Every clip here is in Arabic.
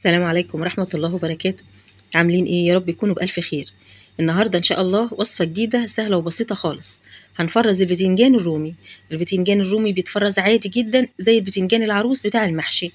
السلام عليكم ورحمة الله وبركاته. عاملين ايه؟ يا رب يكونوا بألف خير. النهاردة ان شاء الله وصفة جديدة سهلة وبسيطة خالص. هنفرز البتنجان الرومي. البتنجان الرومي بيتفرز عادي جدا زي البتنجان العروس بتاع المحشي.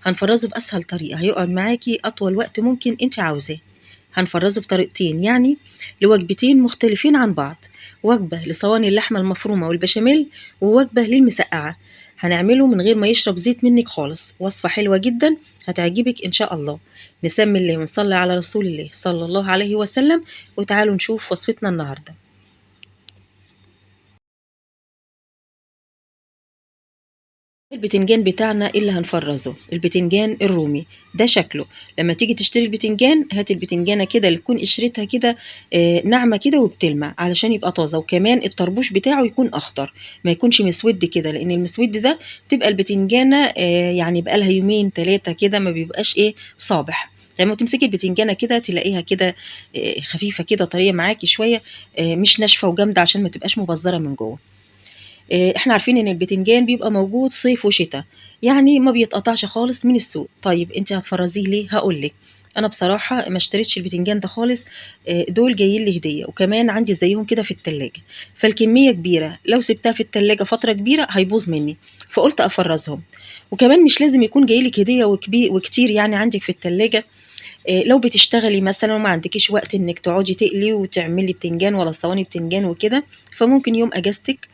هنفرزه بأسهل طريقة هيقعد معاكي أطول وقت ممكن انت عاوزاه. هنفرزه بطريقتين، يعني لوجبتين مختلفين عن بعض. وجبة لصواني اللحمة المفرومة والبشاميل، ووجبة للمسقعة. هنعمله من غير ما يشرب زيت منك خالص، وصفة حلوة جدا هتعجبك إن شاء الله. نسمي الله ونصلي على رسول الله صلى الله عليه وسلم، وتعالوا نشوف وصفتنا النهاردة. البتنجان بتاعنا اللي هنفرزه البتنجان الرومي. ده شكله. لما تيجي تشتري البتنجان هات البتنجانة كده اللي تكون قشرتها كده ناعمة كده وبتلمع علشان يبقى طازة، وكمان الطربوش بتاعه يكون أخضر، ما يكونش مسود كده، لأن المسود ده تبقى البتنجانة يعني بقالها يومين ثلاثة كده ما بيبقاش إيه صابح. لما تمسكي البتنجانة كده تلاقيها كده خفيفة كده طرية معاكي شوية، مش ناشفة وجامدة عشان ما تبقاش مبذرة من جوه. احنا عارفين ان البتنجان بيبقى موجود صيف وشتاء، يعني ما بيتقطعش خالص من السوق. طيب انت هتفرزيه ليه؟ هقول لك. انا بصراحه ما اشتريتش البتنجان ده خالص. دول جايين لي هديه، وكمان عندي زيهم كده في التلاجة. فالكميه كبيره، لو سبتها في التلاجة فتره كبيره هيبوظ مني. فقلت افرزهم. وكمان مش لازم يكون جاي لك هديه وكتير يعني عندك في التلاجة. لو بتشتغلي مثلا وما عندكيش وقت انك تقعدي تقلي وتعملي بتنجان ولا صواني بتنجان وكده، فممكن يوم اجازتك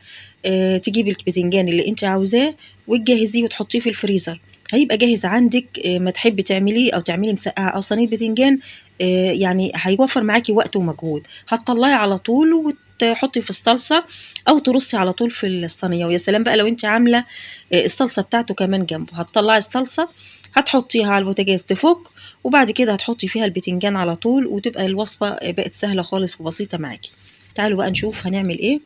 تجيبي البتنجان اللي انت عاوزاه وتجهزيه وتحطيه في الفريزر. هيبقى جاهز عندك، ما تحبي تعمليه او تعملي مسقعه او صينيه بتنجان. يعني هيوفر معاكي وقت ومجهود. هتطلعي على طول وتحطي في الصلصه، او ترصي على طول في الصينيه. ويا سلام بقى لو انت عامله الصلصه بتاعته كمان جنبه. هتطلعي الصلصه، هتحطيها على البوتاجاز تفك، وبعد كده هتحطي فيها البتنجان على طول، وتبقى الوصفة بقت سهلة خالص وبسيطة معاكي. تعالوا بقى نشوف هنعمل ايه.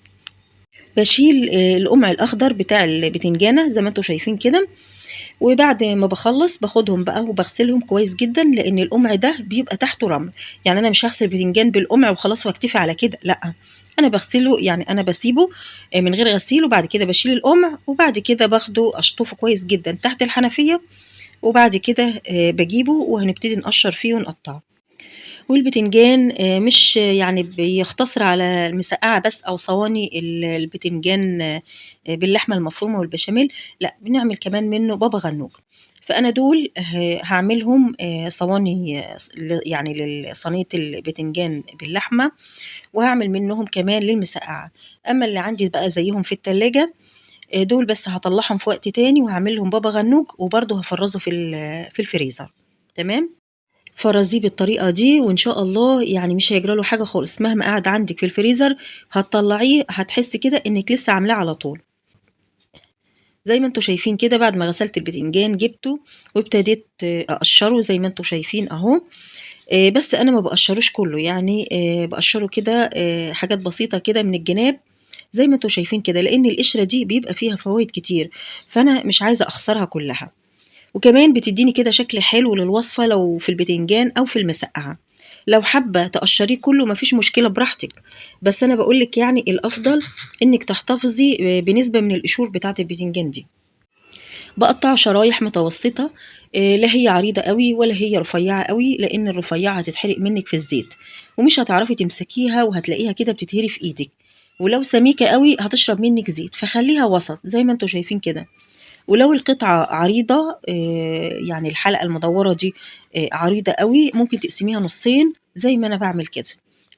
بشيل القمع الاخضر بتاع البتنجانة زي ما انتوا شايفين كده. وبعد ما بخلص باخدهم بقى وبغسلهم كويس جدا، لان القمع ده بيبقى تحته رمل. يعني انا مش هغسل البتنجان بالقمع وخلاص واكتفي على كده، لا. انا بغسله، يعني انا بسيبه من غير غسيل، وبعد كده بشيل القمع، وبعد كده باخده اشطفه كويس جدا تحت الحنفية. وبعد كده باجيبه وهنبتدي نقشر فيه ونقطعه. والبتنجان مش يعني بيختصر على المسقعة بس أو صواني البتنجان باللحمة المفرومة والبشاميل. لأ، بنعمل كمان منه بابا غنوج. فأنا دول هاعملهم صواني يعني لصينية البتنجان باللحمة، وهاعمل منهم كمان للمسقعة. أما اللي عندي بقى زيهم في التلاجة، دول بس هاطلعهم في وقت تاني وهاعمل بابا غنوج، وبرضه هافرّزه في الفريزر. تمام؟ فرزيه بالطريقة دي وإن شاء الله يعني مش هيجرى له حاجة خالص، مهما قعد عندِك في الفريزر هتطلّعيه هتحسّي كده إنِّك لسه عاملاه على طول. زي ما أنتم شايفين كده، بعد ما غسلت البتنجان جِبته وابتديت أقشّره زي ما أنتم شايفين أهو. بس أنا ما باقشّروش كُلّه، يعني باقشّره كده حاجات بسيطة كده من الجناب زي ما أنتم شايفين كده، لإن القشرة دي بيبقى فيها فوايد كتير، فأنا مش عايزة أخسرها كُلّها. وكمان بتدّيني كده شكل حلو للوصفة لو في البتنجان أو في المسقعة. لو حابة تقشّريه كلّه ما فيش مشكلة براحتك، بس أنا باقول لِك يعني الأفضل إنِّك تحتفظي بنسبة من القشور بتاعة البتنجان دي. باقطّعه شرايح متوسطة، لا هي عريضة أوي ولا هي رفيّعة أوي، لإن الرفيّعة هتتحرق منِّك في الزيت، ومش هتعرفي تمسكيها وهتلاقيها كده بتتهري في إيدِك. ولو سميكة أوي هتشرب منِّك زيت، فخلّيها وسط زي ما أنتم شايفين كده. ولو القطعة عريضة، يعني الحلقة المدوّرة دي عريضة أوي، ممكن تقسميها نُصّين زي ما أنا باعمل كده،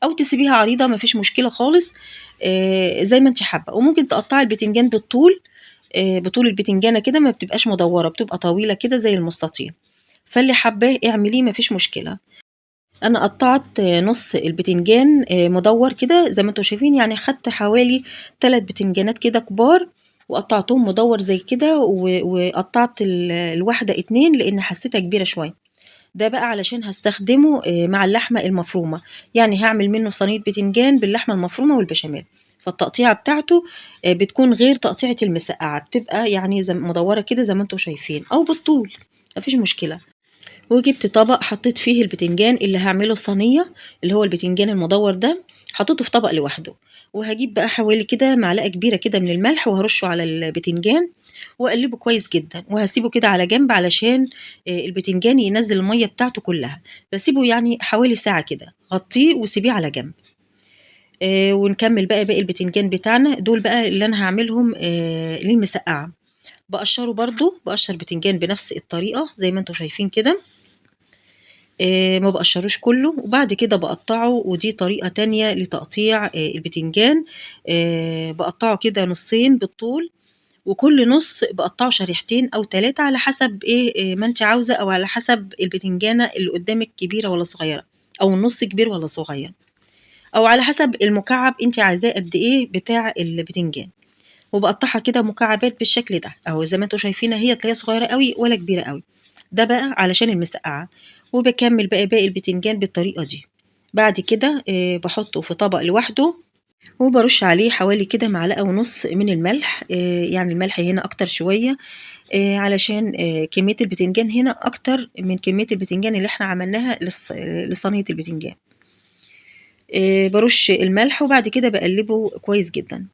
أو تسيبيها عريضة ما فيش مشكلة خالص زي ما أنتِ حابة. وممكن تقطّعي البتنجان بالطول، بطول البتنجانة كده، ما بتبقاش مدوّرة، بتبقى طويلة كده زي المستطيل. فاللي حاباه اعمليه ما فيش مشكلة. أنا قطّعت نُص البتنجان مدوّر كده زي ما أنتم شايفين، يعني خدت حوالي 3 بتنجانات كده كبار وقطّعتهم مدوّر زي كده، وقطّعت الواحدة 2 لإن حسّيتها كبيرة شوية. ده بقى علشان هاستخدمه مع اللحمة المفرومة، يعني هاعمل منّه صينية بتنجان باللحمة المفرومة والبشاميل. فالتقطيعة بتاعته بتكون غير تقطيعة المسقعة، بتبقى يعني مدوّرة كده زي ما أنتم شايفين، أو بالطول، ما فيش مشكلة. وجبت طبق حطيت فيه البتنجان اللي هعمله صينية، اللي هو البتنجان المدور ده، حطيته في طبق لوحده. وهجيب بقى حوالي كده معلقة كبيرة كده من الملح وهرشه على البتنجان واقلبه كويس جدا، وهسيبه كده على جنب علشان البتنجان ينزل المية بتاعته كلها. بسيبه يعني حوالي ساعة كده، غطيه وسيبيه على جنب. ونكمل بقى باقي البتنجان بتاعنا دول بقى اللي انا هعملهم للمسقعة. بقشره برضو، بقشر بتنجان بنفس الطريقة زي ما انتوا شايفين كده. ما بقشروش كله، وبعد كده بقطعه، ودي طريقة تانية لتقطيع البتنجان. بقطعه كده نصين بالطول، وكل نص بقطعه شريحتين او 3 على حسب ايه ما انت عاوزة، او على حسب البتنجانة اللي قدامك كبيرة ولا صغيرة، او النص كبير ولا صغير، او على حسب المكعب انت عايزاه قد ايه بتاع البتنجان. وبقطعها كده مكعبات بالشكل ده اهو، زي ما انتوا شايفينها، هي تلاقيها صغيرة قوي ولا كبيرة قوي. ده بقى علشان المسقعة. وبكمل بقى باقي البتنجان بالطريقة دي. بعد كده بحطه في طبق لوحده، وبرش عليه حوالي كده معلقة ونص من الملح. يعني الملح هنا اكتر شوية، علشان كمية البتنجان هنا اكتر من كمية البتنجان اللي احنا عملناها لصينية البتنجان. برش الملح وبعد كده بقلبه كويس جدا.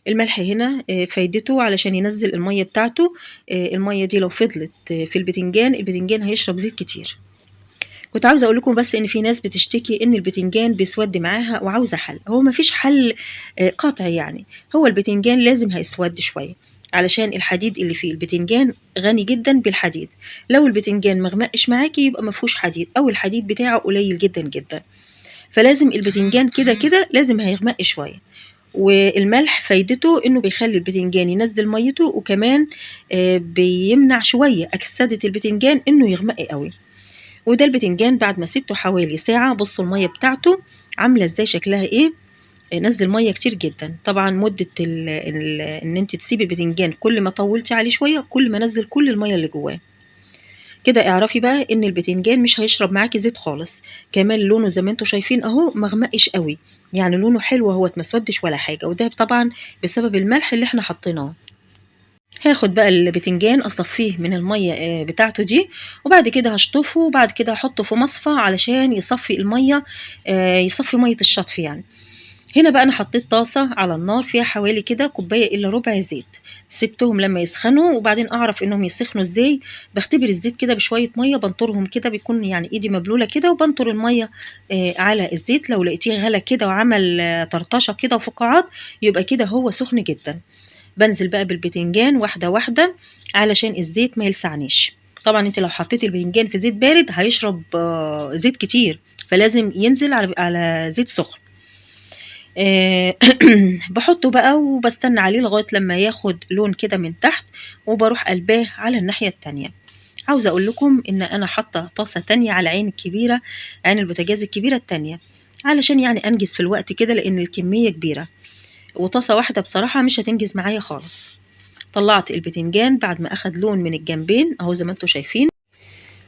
الملح هنا فايدته علشان ينزل المية بتاعته. المية دي لو فضلت في البتنجان هيشرب زيت كتير. كنت عاوزة اقول لكم بس ان في ناس بتشتكي ان البتنجان بيسود معاها وعاوزة حل. هو مفيش حل قطعي يعني، هو البتنجان لازم هيسود شوية علشان الحديد اللي فيه. البتنجان غني جدا بالحديد، لو البتنجان مغمقش معاكي يبقى مفهوش حديد، او الحديد بتاعه قليل جدا جدا. فلازم البتنجان كده كده لازم هيغمق شوية. والملح فايدته انه بيخلي البتنجان ينزل ميته، وكمان بيمنع شوية أكسدة البتنجان انه يغمق قوي. وده البتنجان بعد ما سيبته حوالي ساعة، بصوا المية بتاعته عاملة ازاي، شكلها ايه. نزل مية كتير جدا. طبعا مدة ان انت تسيبي البتنجان كل ما طولتي عليه شوية كل ما نزل كل المية اللي جواه. كده اعرفي بقى ان البتنجان مش هيشرب معاكي زيت خالص. كمان لونه زي ما انتوا شايفين اهو مغمقش قوي، يعني لونه حلو اهو، ما اسودش ولا حاجه، وده طبعا بسبب الملح اللي احنا حطيناه. هاخد بقى البتنجان اصفيه من الميه بتاعته دي، وبعد كده هشطفه، وبعد كده هحطه في مصفى علشان يصفي الميه، يصفي ميه الشطف يعني. هنا بقى انا حطيت طاسه على النار فيها حوالي كده كوبايه الا ربع زيت. سبتهم لما يسخنوا، وبعدين اعرف انهم يسخنوا ازاي. بختبر الزيت كده بشويه ميه، بنطرهم كده، بيكون يعني ايدي مبلوله كده، وبنطر الميه على الزيت. لو لقيتيه غلى كده وعمل طرطشه كده وفقاعات، يبقى كده هو سخن جدا. بنزل بقى بالبتنجان واحده واحده علشان الزيت ما يلسعنيش. طبعا انت لو حطيتي البتنجان في زيت بارد هيشرب زيت كتير، فلازم ينزل على زيت سخن. باحطه بقى وباستنى عليه لغاية لما ياخد لون كده من تحت، وباروح قلباه على الناحية التانية. عاوزة اقول لكم ان انا حاطة طاسة تانية على العين الكبيرة، عين البوتاجاز الكبيرة التانية، علشان يعني انجز في الوقت كده لان الكمية كبيرة، وطاسة واحدة بصراحة مش هتنجز معايا خالص. طلعت البتنجان بعد ما اخد لون من الجنبين اهو زي ما انتوا شايفين،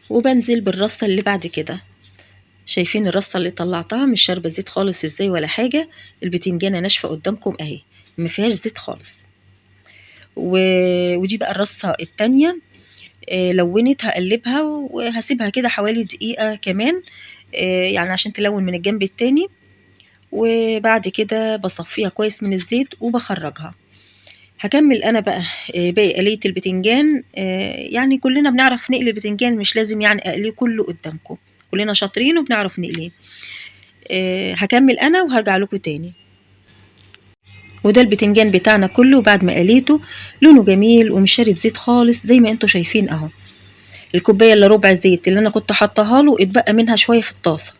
وبنزل بالرصة اللي بعد كده. شايفين الرصة اللي طلعتها مش شاربة زيت خالص ازاي ولا حاجة. البتنجانة ناشفة قدامكم اهي، ما فيهاش زيت خالص. و... ودي بقى الرصة التانية. لونت هقلبها وهسيبها كده حوالي دقيقة كمان، يعني عشان تلون من الجنب التاني. وبعد كده بصفيها كويس من الزيت وبخرجها. هكمل انا بقى باقي قلية البتنجان. يعني كلنا بنعرف نقلي البتنجان، مش لازم يعني اقليه كله قدامكم، كلنا شاطرين وبنعرف نقليه. هكمل انا وهرجع لكم تاني. وده البتنجان بتاعنا كله بعد ما قليته، لونه جميل ومش شارب زيت خالص زي ما انتوا شايفين اهو. الكوبايه الا ربع زيت اللي انا كنت حطاها له اتبقى منها شويه في الطاسه.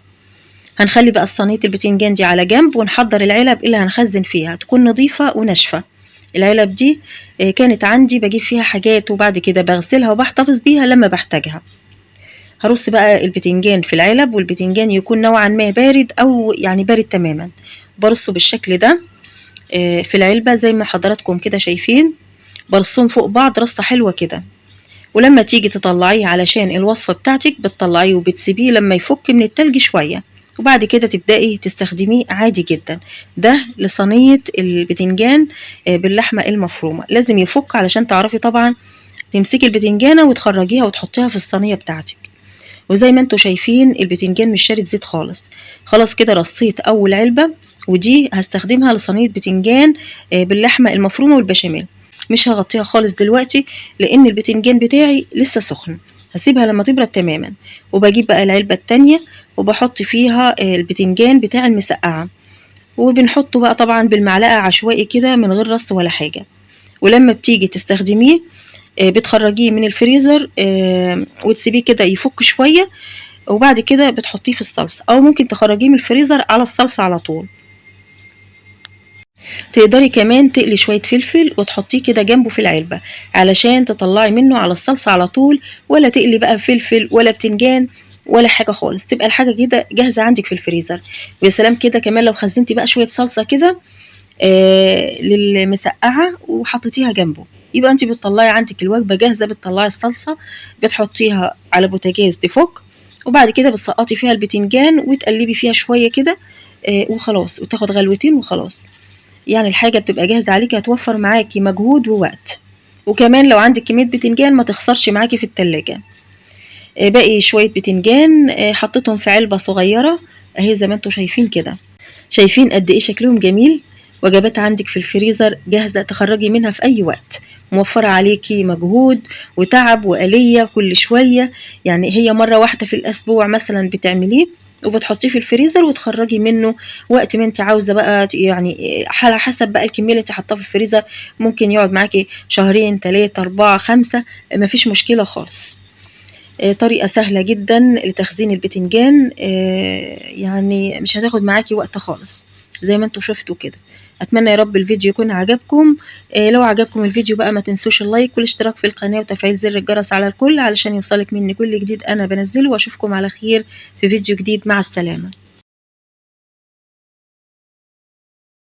هنخلي بقى صينيه البتنجان دي على جنب، ونحضر العلب اللي هنخزن فيها، تكون نظيفه وناشفه. العلب دي كانت عندي بجيب فيها حاجات، وبعد كده بغسلها وبحتفظ بيها لما بحتاجها. هرص بقى البتنجان في العلب، والبتنجان يكون نوعا ما بارد او يعني بارد تماما. برصه بالشكل ده في العلبة زي ما حضراتكم كده شايفين، برصهم فوق بعض رصة حلوة كده. ولما تيجي تطلعيه علشان الوصفة بتاعتك بتطلعيه وبتسيبيه لما يفك من التلج شوية، وبعد كده تبدأي تستخدميه عادي جدا. ده لصينية البتنجان باللحمة المفرومة. لازم يفك علشان تعرفي طبعا تمسكي البتنجانة وتخرجيها وتحطيها في الصينية بتاعتك. وزي ما انتوا شايفين البتنجان مش شارب زيت خالص. خلاص كده رصيت اول علبة، ودي هستخدمها لصينية بتنجان باللحمة المفرومة والبشاميل. مش هغطيها خالص دلوقتي لان البتنجان بتاعي لسه سخن، هسيبها لما تبرد تماما. وبجيب بقى العلبة التانية وبحط فيها البتنجان بتاع المسقعة، وبنحطه بقى طبعا بالمعلقة عشوائي كده من غير رص ولا حاجة. ولما بتيجي تستخدميه بتخرجيه من الفريزر وتسيبيه كده يفك شوية، وبعد كده بتحطيه في الصلصة، او ممكن تخرجيه من الفريزر على الصلصة على طول. تقدري كمان تقلي شوية فلفل وتحطيه كده جنبه في العلبة علشان تطلعي منه على الصلصة على طول، ولا تقلي بقى فلفل ولا بتنجان ولا حاجة خالص، تبقى الحاجة كده جاهزة عندك في الفريزر. ويا سلام كده كمان لو خزنتي بقى شوية صلصة كده للمسقعة وحطيتيها جنبه، يبقى انت بتطلعي عندك الوجبة جاهزة. بتطلعي الصلصة بتحطيها على بوتاجاز تفك، وبعد كده بتسقطي فيها البتنجان وتقلبي فيها شوية كده وخلاص، وتاخد غلوتين وخلاص. يعني الحاجة بتبقى جاهزة عليكي، هتوفر معاكي مجهود ووقت. وكمان لو عندك كمية بتنجان ما تخسرش معاكي في التلاجة. باقي شوية بتنجان حطيتهم في علبة صغيرة اهي زي ما انتوا شايفين كده. شايفين قد ايه شكلهم جميل؟ وجبات عندك في الفريزر جاهزة تخرجي منها في أي وقت، موفرة عليكي مجهود وتعب وآلية كل شوية. يعني هي مرة واحدة في الأسبوع مثلا بتعمليه وبتحطيه في الفريزر وتخرجي منه وقت ما انت عاوزة بقى. يعني على حسب بقى الكمية اللي انت حطاها في الفريزر، ممكن يقعد معاكي شهرين 3 4 5، مفيش مشكلة خالص. طريقة سهلة جدا لتخزين البتنجان، يعني مش هتاخد معاكي وقت خالص زي ما انتوا شفتوا كده. اتمنى يا رب الفيديو يكون عجبكم. لو عجبكم الفيديو بقى ما تنسوش اللايك والاشتراك في القناة وتفعيل زر الجرس على الكل علشان يوصلك مني كل جديد انا بنزله. واشوفكم على خير في فيديو جديد. مع السلامة.